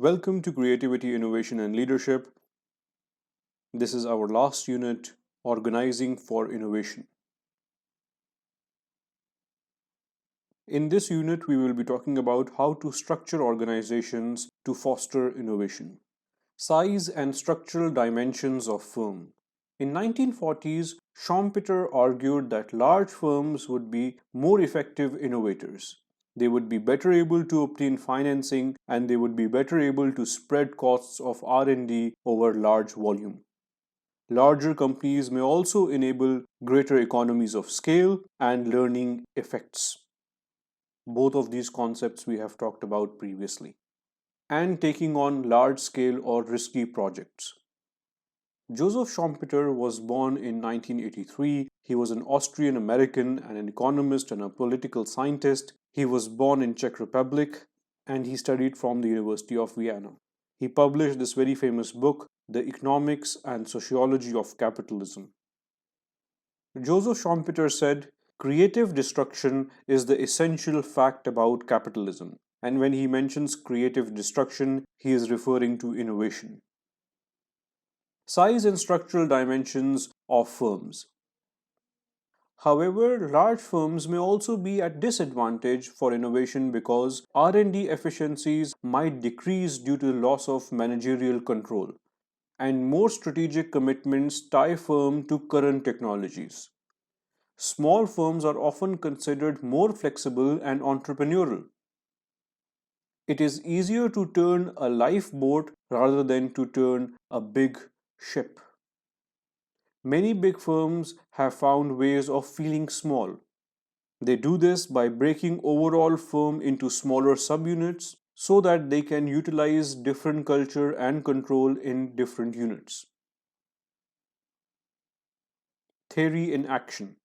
Welcome to Creativity, Innovation and Leadership. This is our last unit, Organizing for Innovation. In this unit, we will be talking about how to structure organizations to foster innovation. Size and structural dimensions of firm. In 1940s, Schumpeter argued that large firms would be more effective innovators. They would be better able to obtain financing and they would be better able to spread costs of R&D over large volume. Larger companies may also enable greater economies of scale and learning effects. Both of these concepts we have talked about previously. And taking on large scale or risky projects. Joseph Schumpeter was born in 1983. He was an Austrian American and an economist and a political scientist. He was born in Czech Republic and he studied from the University of Vienna. He published this very famous book, The Economics and Sociology of Capitalism. Joseph Schumpeter said, creative destruction is the essential fact about capitalism. And when he mentions creative destruction, he is referring to innovation. Size and structural dimensions of firms. However, large firms may also be at disadvantage for innovation because R&D efficiencies might decrease due to the loss of managerial control, and more strategic commitments tie firm to current technologies. Small firms are often considered more flexible and entrepreneurial. It is easier to turn a lifeboat rather than to turn a big ship. Many big firms have found ways of feeling small. They do this by breaking overall firm into smaller subunits so that they can utilize different culture and control in different units. Theory in action.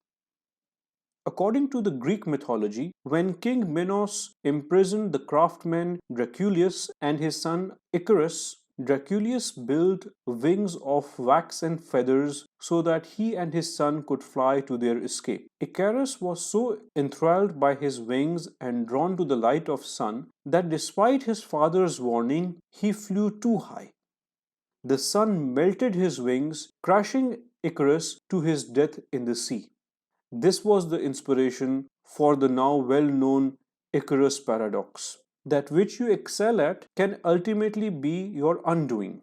According to the Greek mythology, when King Minos imprisoned the craftsman Draculius and his son Icarus, Draculius built wings of wax and feathers so that he and his son could fly to their escape. Icarus was so enthralled by his wings and drawn to the light of sun that despite his father's warning, he flew too high. The sun melted his wings, crushing Icarus to his death in the sea. This was the inspiration for the now well-known Icarus paradox. That which you excel at can ultimately be your undoing.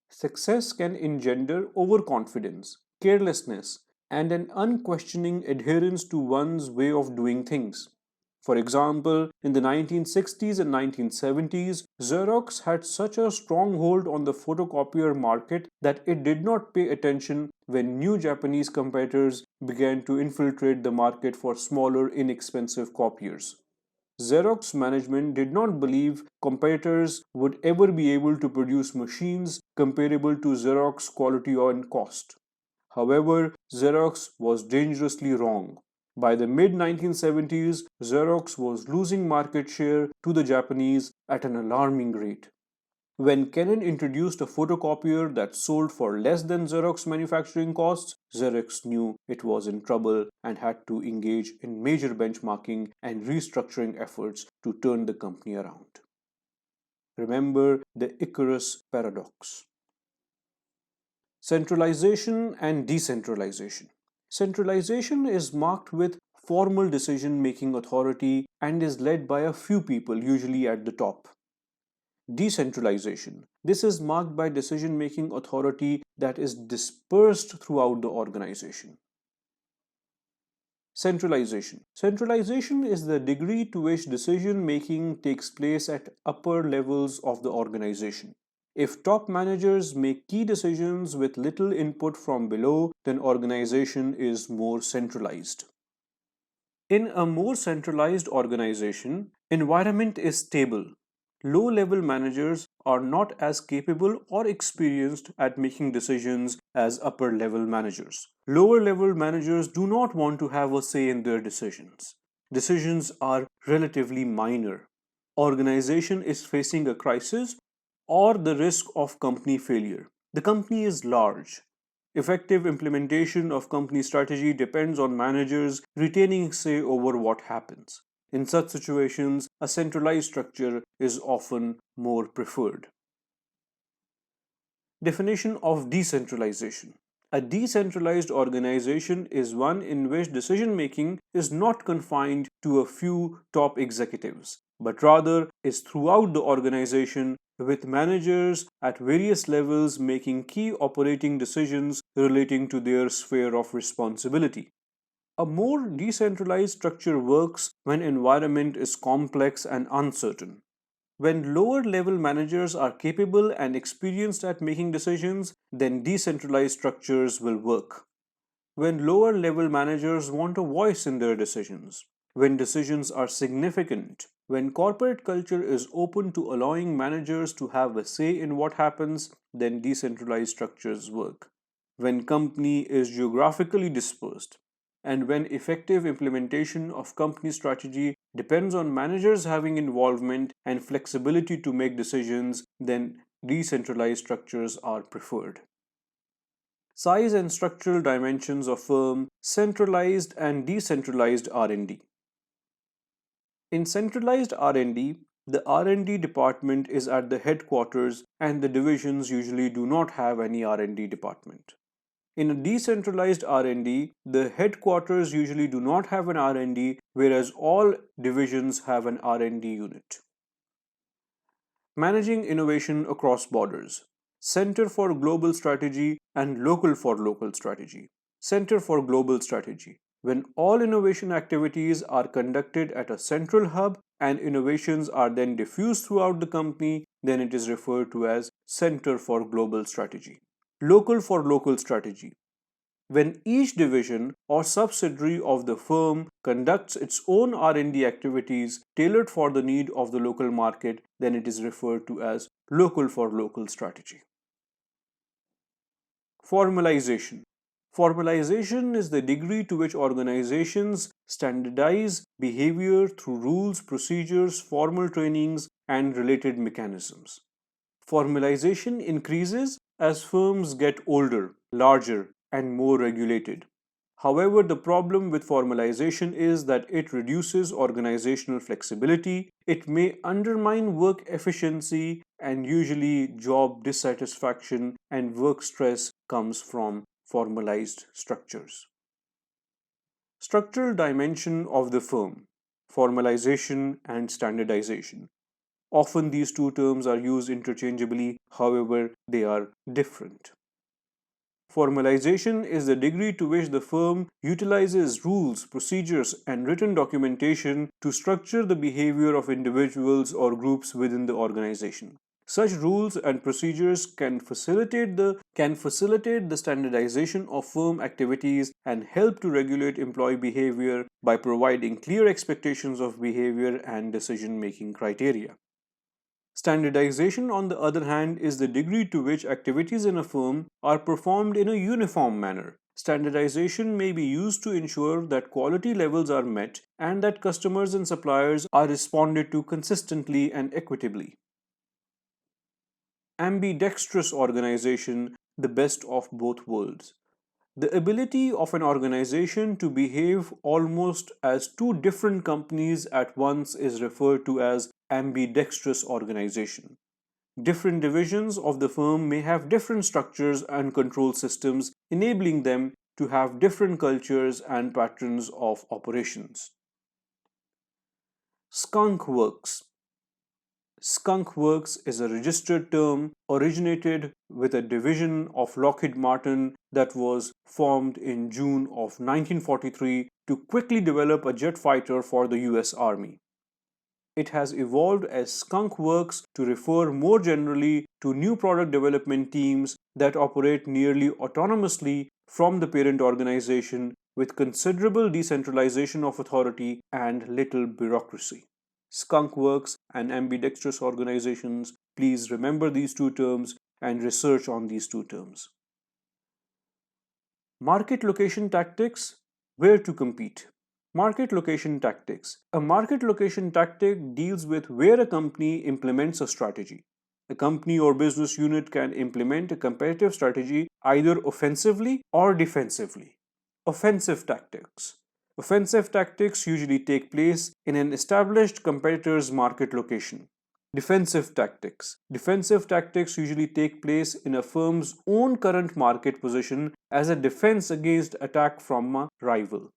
Success can engender overconfidence, carelessness, and an unquestioning adherence to one's way of doing things. For example, in the 1960s and 1970s, Xerox had such a strong hold on the photocopier market that it did not pay attention when new Japanese competitors began to infiltrate the market for smaller, inexpensive copiers. Xerox management did not believe competitors would ever be able to produce machines comparable to Xerox quality and cost. However, Xerox was dangerously wrong. By the mid 1970s, Xerox was losing market share to the Japanese at an alarming rate. When Canon introduced a photocopier that sold for less than Xerox manufacturing costs, Xerox knew it was in trouble and had to engage in major benchmarking and restructuring efforts to turn the company around. Remember the Icarus paradox. Centralization and decentralization. Centralization is marked with formal decision-making authority and is led by a few people, usually at the top. Decentralization. This is marked by decision-making authority that is dispersed throughout the organization. Centralization. Centralization is the degree to which decision-making takes place at upper levels of the organization. If top managers make key decisions with little input from below, then organization is more centralized. In a more centralized organization, environment is stable. Low-level managers are not as capable or experienced at making decisions as upper-level managers. Lower-level managers do not want to have a say in their decisions. Decisions are relatively minor. Organization is facing a crisis or the risk of company failure. The company is large. Effective implementation of company strategy depends on managers retaining say over what happens. In such situations, a centralized structure is often more preferred. Definition of decentralization. A decentralized organization is one in which decision making is not confined to a few top executives, but rather is throughout the organization, with managers at various levels making key operating decisions relating to their sphere of responsibility. A more decentralized structure works when environment is complex and uncertain. When lower level managers are capable and experienced at making decisions, then decentralized structures will work. When lower level managers want a voice in their decisions, when decisions are significant, when corporate culture is open to allowing managers to have a say in what happens, then decentralized structures work. When company is geographically dispersed, and when effective implementation of company strategy depends on managers having involvement and flexibility to make decisions, then decentralized structures are preferred. Size and structural dimensions of firm, centralized and decentralized R&D. In centralized R&D, the R&D department is at the headquarters and the divisions usually do not have any R&D department. In a decentralized R&D, the headquarters usually do not have an R&D, whereas all divisions have an R&D unit. Managing innovation across borders. Center for Global Strategy and Local for Local Strategy. Center for Global Strategy. When all innovation activities are conducted at a central hub and innovations are then diffused throughout the company, then it is referred to as Center for Global Strategy. Local for Local Strategy. When each division or subsidiary of the firm conducts its own R&D activities tailored for the need of the local market, then it is referred to as local for local strategy. Formalization. Formalization is the degree to which organizations standardize behavior through rules, procedures, formal trainings, and related mechanisms. Formalization increases as firms get older, larger, and more regulated. However, the problem with formalization is that it reduces organizational flexibility, it may undermine work efficiency, and usually job dissatisfaction and work stress comes from formalized structures. Structural dimension of the firm, formalization and standardization. Often these two terms are used interchangeably, however, they are different. Formalization is the degree to which the firm utilizes rules, procedures, and written documentation to structure the behavior of individuals or groups within the organization. Such rules and procedures can facilitate the standardization of firm activities and help to regulate employee behavior by providing clear expectations of behavior and decision-making criteria. Standardization, on the other hand, is the degree to which activities in a firm are performed in a uniform manner. Standardization may be used to ensure that quality levels are met and that customers and suppliers are responded to consistently and equitably. Ambidextrous organization, the best of both worlds. The ability of an organization to behave almost as two different companies at once is referred to as ambidextrous organization. Different divisions of the firm may have different structures and control systems, enabling them to have different cultures and patterns of operations. Skunk Works. Skunk Works is a registered term originated with a division of Lockheed Martin that was formed in June of 1943 to quickly develop a jet fighter for the US Army. It has evolved as Skunk Works to refer more generally to new product development teams that operate nearly autonomously from the parent organization with considerable decentralization of authority and little bureaucracy. Skunk Works and ambidextrous organizations, please remember these two terms and research on these two terms. Market location tactics, where to compete. Market location tactics. A market location tactic deals with where a company implements a strategy. A company or business unit can implement a competitive strategy either offensively or defensively. Offensive tactics. Offensive tactics usually take place in an established competitor's market location. Defensive tactics. Defensive tactics usually take place in a firm's own current market position as a defense against attack from a rival.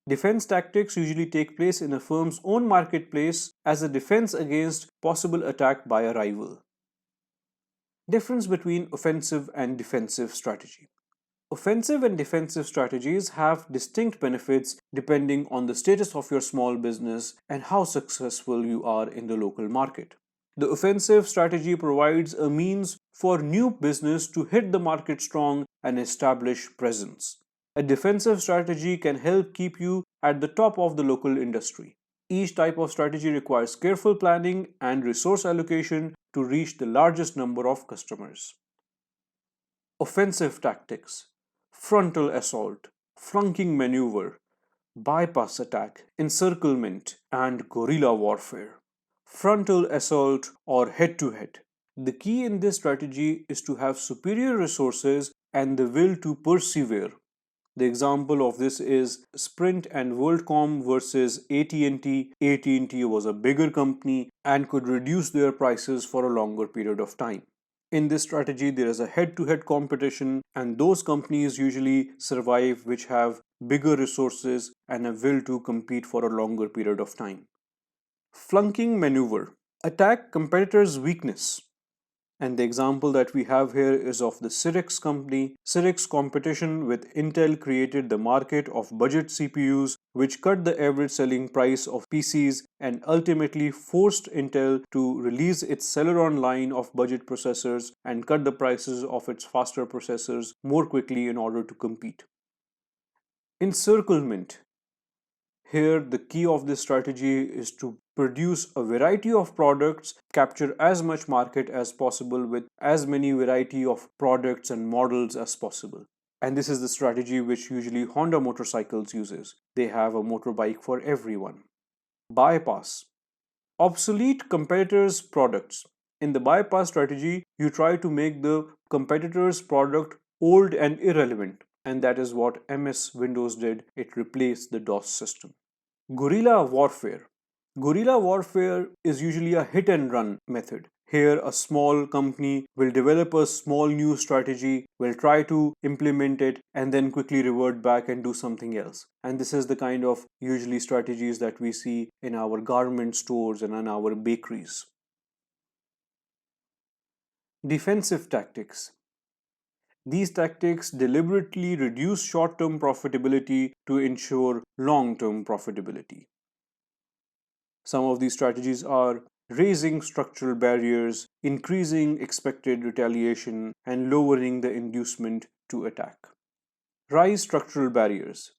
Defense tactics usually take place in a firm's own marketplace as a defense against possible attack by a rival. Difference between offensive and defensive strategy. Offensive and defensive strategies have distinct benefits depending on the status of your small business and how successful you are in the local market. The offensive strategy provides a means for new business to hit the market strong and establish presence. A defensive strategy can help keep you at the top of the local industry. Each type of strategy requires careful planning and resource allocation to reach the largest number of customers. Offensive tactics: frontal assault, flanking maneuver, bypass attack, encirclement, and guerrilla warfare. Frontal assault or head to head. The key in this strategy is to have superior resources and the will to persevere. The example of this is Sprint and WorldCom versus AT&T. AT&T was a bigger company and could reduce their prices for a longer period of time. In this strategy, there is a head-to-head competition, and those companies usually survive which have bigger resources and a will to compete for a longer period of time. Flunking maneuver. Attack competitors' weakness. And the example that we have here is of the Cyrix company. Cyrix competition with Intel created the market of budget CPUs, which cut the average selling price of PCs and ultimately forced Intel to release its Celeron line of budget processors and cut the prices of its faster processors more quickly in order to compete. Encirclement. Here, the key of this strategy is to produce a variety of products, capture as much market as possible with as many variety of products and models as possible. And this is the strategy which usually Honda motorcycles uses. They have a motorbike for everyone. Bypass. Obsolete competitors' products. In the bypass strategy, you try to make the competitor's product old and irrelevant. And that is what MS Windows did. It replaced the DOS system. Guerrilla warfare. Guerrilla warfare is usually a hit and run method. Here, a small company will develop a small new strategy, will try to implement it, and then quickly revert back and do something else. And this is the kind of usually strategies that we see in our garment stores and in our bakeries. Defensive tactics. These tactics deliberately reduce short-term profitability to ensure long-term profitability. Some of these strategies are raising structural barriers, increasing expected retaliation, and lowering the inducement to attack. Rise structural barriers.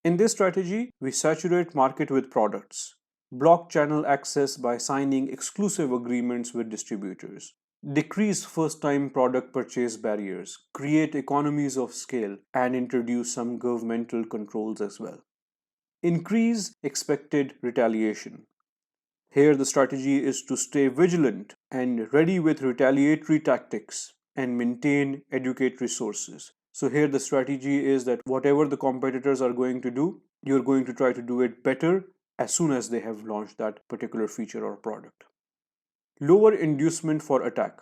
In this strategy, we saturate market with products, block channel access by signing exclusive agreements with distributors, decrease first-time product purchase barriers, create economies of scale, and introduce some governmental controls as well. Increase expected retaliation. Here the strategy is to stay vigilant and ready with retaliatory tactics and maintain educate resources. So here the strategy is that whatever the competitors are going to do, you're going to try to do it better as soon as they have launched that particular feature or product. Lower inducement for attack.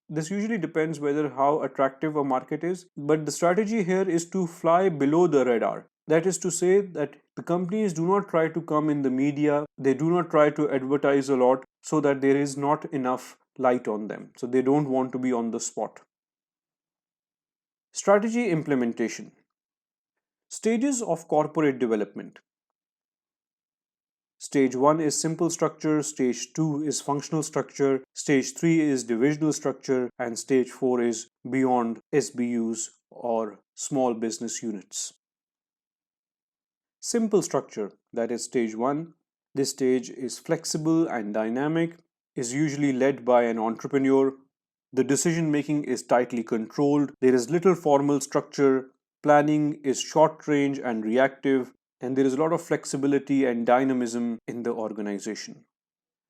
This usually depends whether how attractive a market is, but the strategy here is to fly below the radar. That is to say that the companies do not try to come in the media, they do not try to advertise a lot so that there is not enough light on them. So they don't want to be on the spot. Strategy implementation. Stages of corporate development. Stage 1 is simple structure, stage 2 is functional structure, stage 3 is divisional structure, and stage 4 is beyond SBUs or small business units. Simple structure, that is stage 1. This stage is flexible and dynamic, is usually led by an entrepreneur. The decision making is tightly controlled. There is little formal structure. Planning is short range and reactive, and there is a lot of flexibility and dynamism in the organization.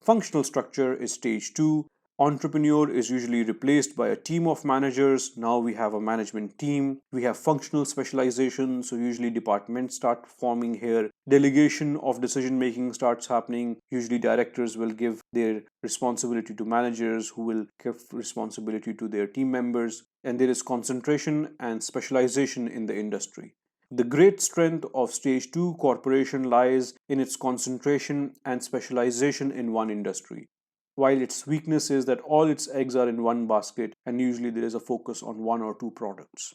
Functional structure is stage 2. Entrepreneur is usually replaced by a team of managers. Now we have a management team. We have functional specialization. So usually departments start forming here. Delegation of decision making starts happening. Usually directors will give their responsibility to managers who will give responsibility to their team members. And there is concentration and specialization in the industry. The great strength of Stage 2 corporation lies in its concentration and specialization in one industry, while its weakness is that all its eggs are in one basket and usually there is a focus on one or two products.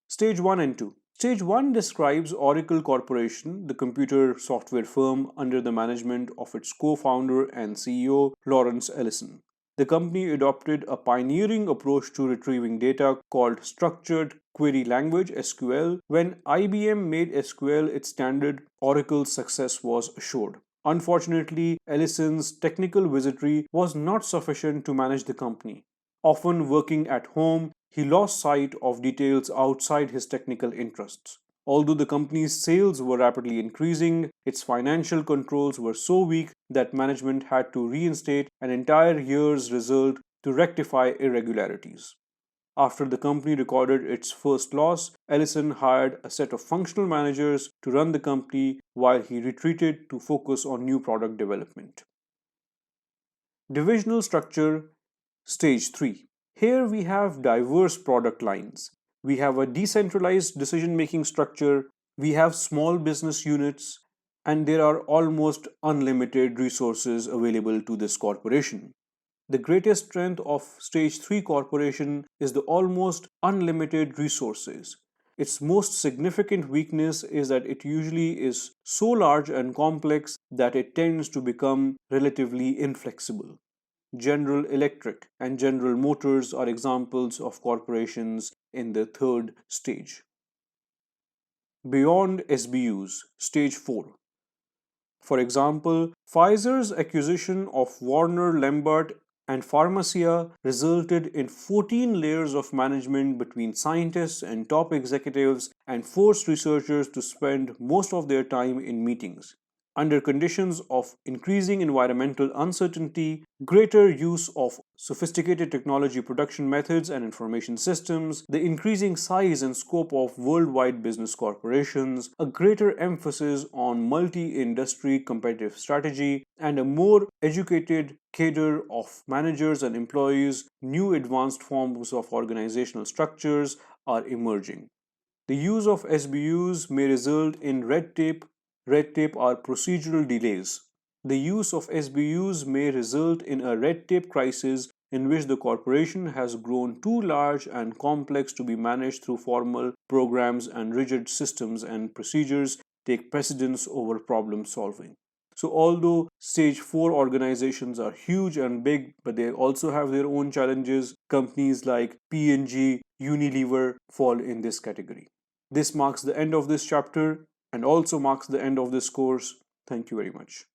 Stage 1 and 2. Stage 1 describes Oracle Corporation, the computer software firm under the management of its co founder and CEO, Lawrence Ellison. The company adopted a pioneering approach to retrieving data called Structured Query Language (SQL). When IBM made SQL its standard, Oracle's success was assured. Unfortunately, Ellison's technical wizardry was not sufficient to manage the company. Often working at home, he lost sight of details outside his technical interests. Although the company's sales were rapidly increasing, its financial controls were so weak that management had to reinstate an entire year's result to rectify irregularities. After the company recorded its first loss, Ellison hired a set of functional managers to run the company while he retreated to focus on new product development. Divisional structure, Stage 3. Here we have diverse product lines. We have a decentralized decision making structure, we have small business units, and there are almost unlimited resources available to this corporation. The greatest strength of Stage 3 corporation is the almost unlimited resources. Its most significant weakness is that it usually is so large and complex that it tends to become relatively inflexible. General Electric and General Motors are examples of corporations in the third stage. Beyond SBUs, Stage 4. For example, Pfizer's acquisition of Warner Lambert and Pharmacia resulted in 14 layers of management between scientists and top executives and forced researchers to spend most of their time in meetings. Under conditions of increasing environmental uncertainty, greater use of sophisticated technology production methods and information systems, the increasing size and scope of worldwide business corporations, a greater emphasis on multi industry competitive strategy, and a more educated cadre of managers and employees, new advanced forms of organizational structures are emerging. The use of SBUs may result in red tape. Red tape are procedural delays. The use of SBUs may result in a red tape crisis in which the corporation has grown too large and complex to be managed through formal programs, and rigid systems and procedures take precedence over problem solving. So, although stage 4 organizations are huge and big, but they also have their own challenges, companies like P&G, Unilever fall in this category. This marks the end of this chapter and also marks the end of this course. Thank you very much.